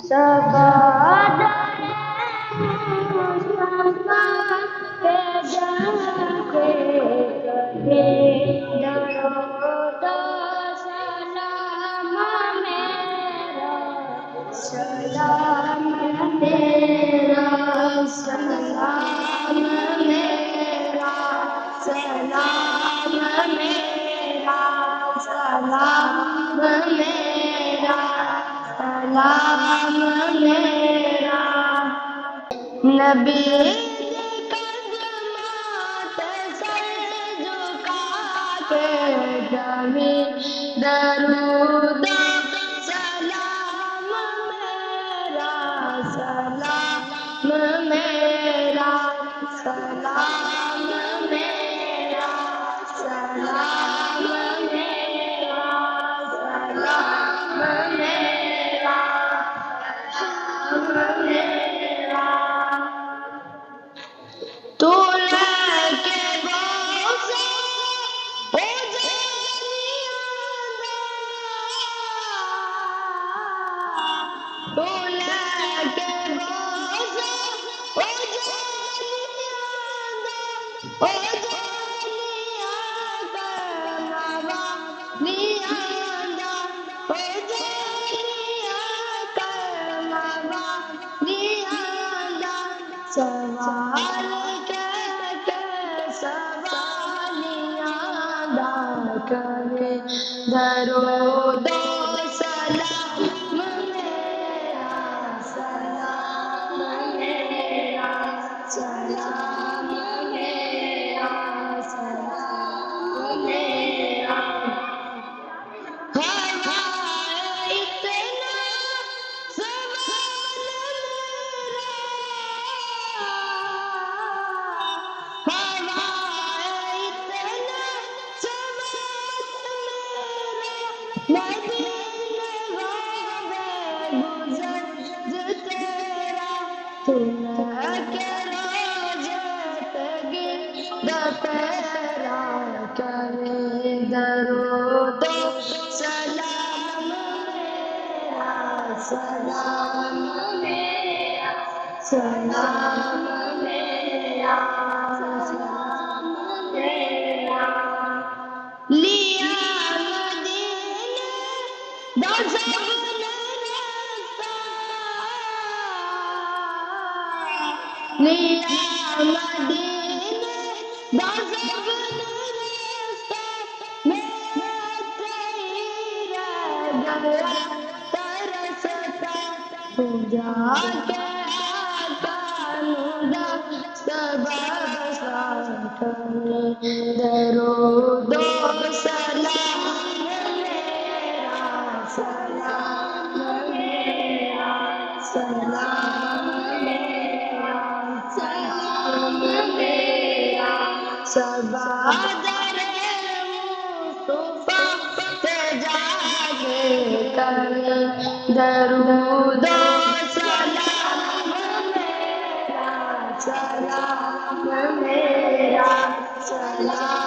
सफादरे मुस्तफा के जाके कहे दरूद सलाम मेरा सलाम मेरा सलाम मेरा सलाम मेरा सलाम मेरा सलाम मेरा नबी कदमात सर झुका के कभी दरूद सलाम मेरा सलाम मेरा सलाम मेरा सलाम मेरा सलाम मेरा सलाम मेरा तू लेके बोसे ओ जानिया तू लेके बोसे ओ जानिया ओ जानिया करवा नियादा ओ जानिया करवा नियादा सवाल के सवालियादा करे दरूद सलाम मेरा सलाम मेरा सलाम मेरा सलाम मेरा हवाए इतना सवाल मेरा हवाए इतना सवाल मेरा मदीने वाले गुजर जो तेरा तूने के रोज़े दपेरा करे दरूद सलाम मेरा सलाम मेरा सलाम मेरा सलाम मेरा लिया मदीने दा सबने रास्ता लिया मदीने दा सबने रास्ता मेरा तेरा गया तरसता तू जाके आकानुदा सबसा करे दरूद सलाम मेरा सलाम मेरा सलाम मेरा सलाम मेरा सफादरे मुस्तफा के जाके करे दरूद सलाम मेरा सलाम मेरा सलाम